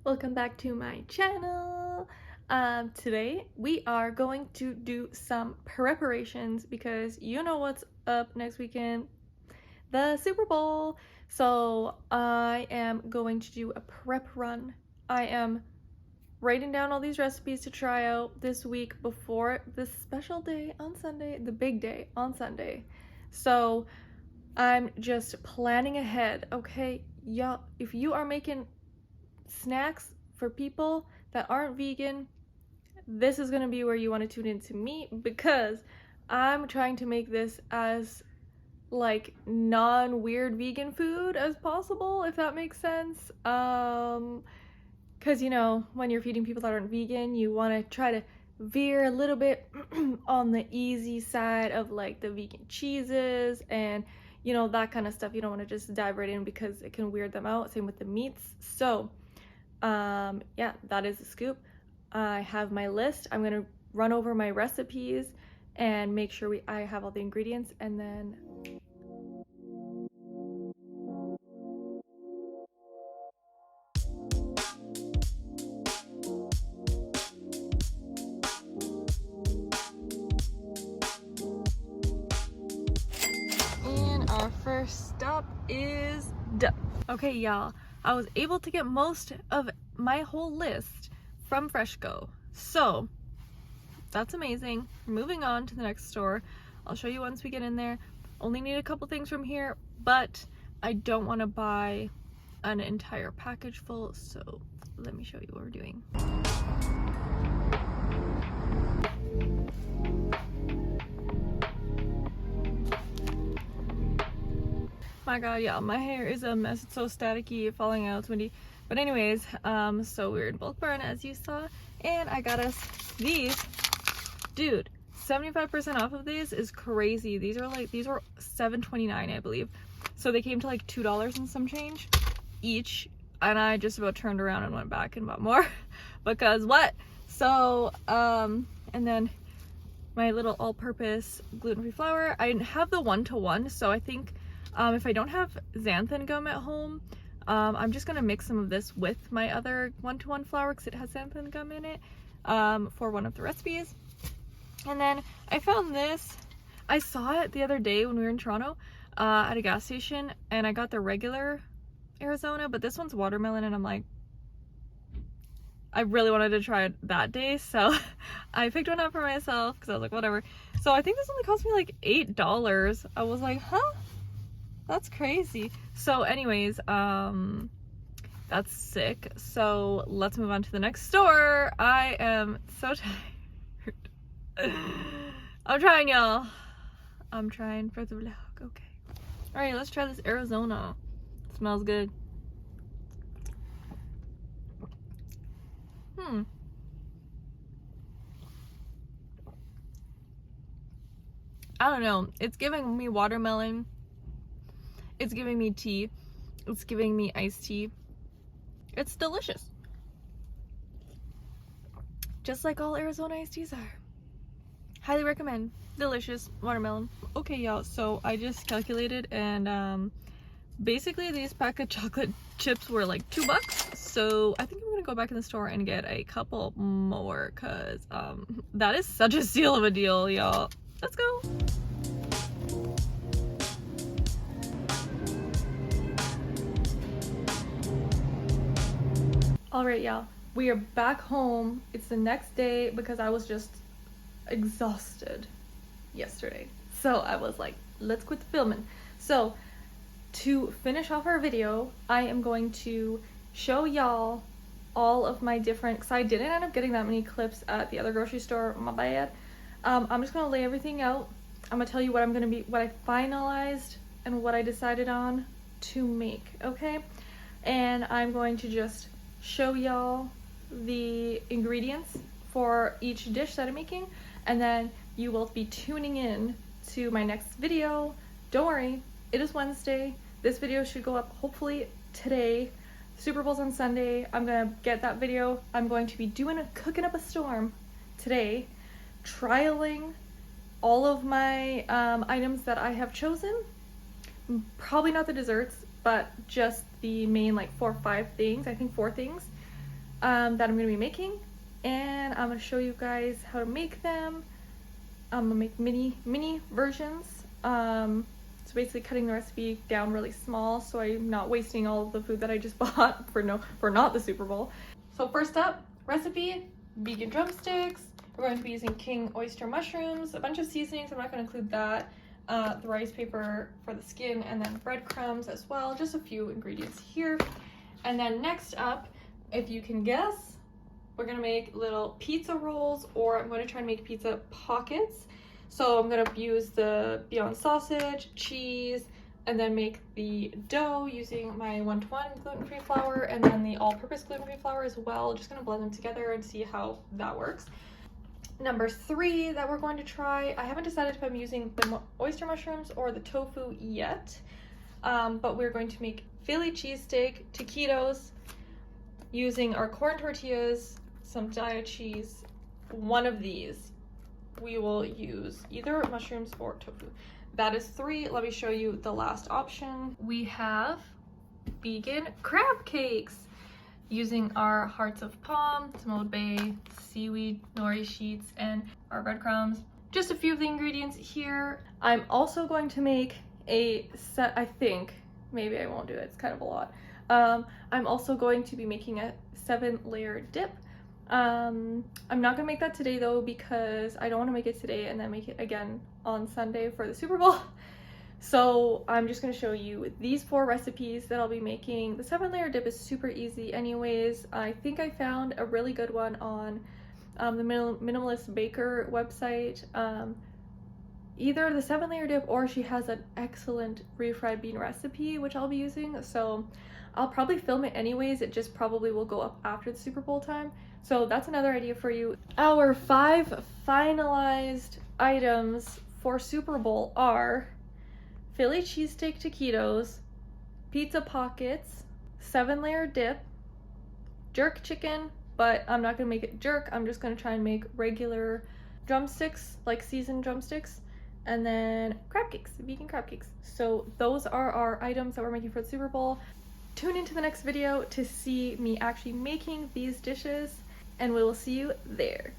Welcome back to my channel. Today we are going to do some preparations because you know what's up next weekend, the Super Bowl. So I am going to do a prep run. I am writing down all these recipes to try out this week before this special day on Sunday, the big day on Sunday. So I'm just planning ahead, okay? Y'all, if you are making snacks for people that aren't vegan, this is gonna be where you want to tune into me, because I'm trying to make this as like non-weird vegan food as possible, if that makes sense. Because you know, when you're feeding people that aren't vegan, you want to try to veer a little bit on the easy side of like the vegan cheeses and you know, that kind of stuff. You don't want to just dive right in because it can weird them out. Same with the meats. So yeah, that is the scoop. I have my list. I'm gonna run over my recipes and make sure I have all the ingredients, and then our first stop is done. Okay, y'all, I was able to get most of my whole list from Freshco, so that's amazing. Moving on to the next store. I'll show you once we get in there. Only need a couple things from here, but I don't want to buy an entire package full, so let me show you what we're doing. My god, yeah, my hair is a mess. It's so staticky, falling out, it's windy. But anyways, so we're in Bulk Barn, as you saw, and I got us these. Dude, 75% off of these is crazy. These were $7.29, I believe. So they came to like $2 and some change each, and I just about turned around and went back and bought more because what? So, and then my little all-purpose gluten-free flour. I have the 1-to-1, so I think if I don't have xanthan gum at home, I'm just gonna mix some of this with my other 1-to-1 flour because it has xanthan gum in it for one of the recipes. And then I found this. I saw it the other day when we were in Toronto at a gas station, and I got the regular Arizona, but this one's watermelon, and I'm like, I really wanted to try it that day, so I picked one up for myself because I was like, whatever. So I think this only cost me like $8. I was like, huh? That's crazy. So anyways, that's sick. So let's move on to the next store. I am so tired. I'm trying, y'all. I'm trying for the vlog. Okay. All right, let's try this Arizona. It smells good. I don't know. It's giving me watermelon. It's giving me tea. It's giving me iced tea. It's delicious. Just like all Arizona iced teas are. Highly recommend. Delicious watermelon. Okay, y'all, so I just calculated, and basically these pack of chocolate chips were like $2. So I think I'm gonna go back in the store and get a couple more, because that is such a steal of a deal, y'all. Let's go. Alright, y'all, we are back home. It's the next day because I was just exhausted yesterday. So I was like, let's quit the filming. So to finish off our video, I am going to show y'all all of my different, because I didn't end up getting that many clips at the other grocery store, my bad. I'm just gonna lay everything out. I'm gonna tell you what I finalized and what I decided on to make, okay? And I'm going to just show y'all the ingredients for each dish that I'm making, and then you will be tuning in to my next video. Don't worry, it is Wednesday. This video should go up hopefully today. Super Bowl's on Sunday. I'm gonna get that video. I'm going to be cooking up a storm today, trialing all of my items that I have chosen. Probably not the desserts, but just the main like 4 or 5 things. I think 4 things. that I'm gonna be making, and I'm gonna show you guys how to make them. I'm gonna make mini versions. So basically cutting the recipe down really small so I'm not wasting all of the food that I just bought for not the Super Bowl. So first up, recipe, vegan drumsticks. We're going to be using king oyster mushrooms, a bunch of seasonings, I'm not going to include that, the rice paper for the skin, and then breadcrumbs as well, just a few ingredients here. And then next up, if you can guess, we're going to make little pizza rolls, or I'm going to try and make pizza pockets. So I'm going to use the Beyond sausage, cheese, and then make the dough using my 1-to-1 gluten-free flour and then the all-purpose gluten-free flour as well. Just going to blend them together and see how that works. Number 3 that we're going to try, I haven't decided if I'm using the oyster mushrooms or the tofu yet, but we're going to make Philly cheesesteak taquitos using our corn tortillas, some Daiya cheese, one of these. We will use either mushrooms or tofu. That is 3. Let me show you the last option. We have vegan crab cakes using our hearts of palm, smoked bay, seaweed, nori sheets, and our breadcrumbs. Just a few of the ingredients here. I'm also going to make a set, I think, maybe I won't do it, it's kind of a lot. I'm also going to be making a 7-layer dip. I'm not gonna make that today though because I don't want to make it today and then make it again on Sunday for the Super Bowl. So I'm just gonna show you these 4 recipes that I'll be making. The 7-layer dip is super easy anyways. I think I found a really good one on the Minimalist Baker website. Either the 7-layer dip or she has an excellent refried bean recipe which I'll be using. So I'll probably film it anyways, it just probably will go up after the Super Bowl time. So that's another idea for you. Our 5 finalized items for Super Bowl are Philly cheesesteak taquitos, pizza pockets, 7-layer dip, jerk chicken, but I'm not gonna make it jerk, I'm just gonna try and make regular drumsticks, like seasoned drumsticks, and then crab cakes, vegan crab cakes. So those are our items that we're making for the Super Bowl. Tune into the next video to see me actually making these dishes, and we will see you there.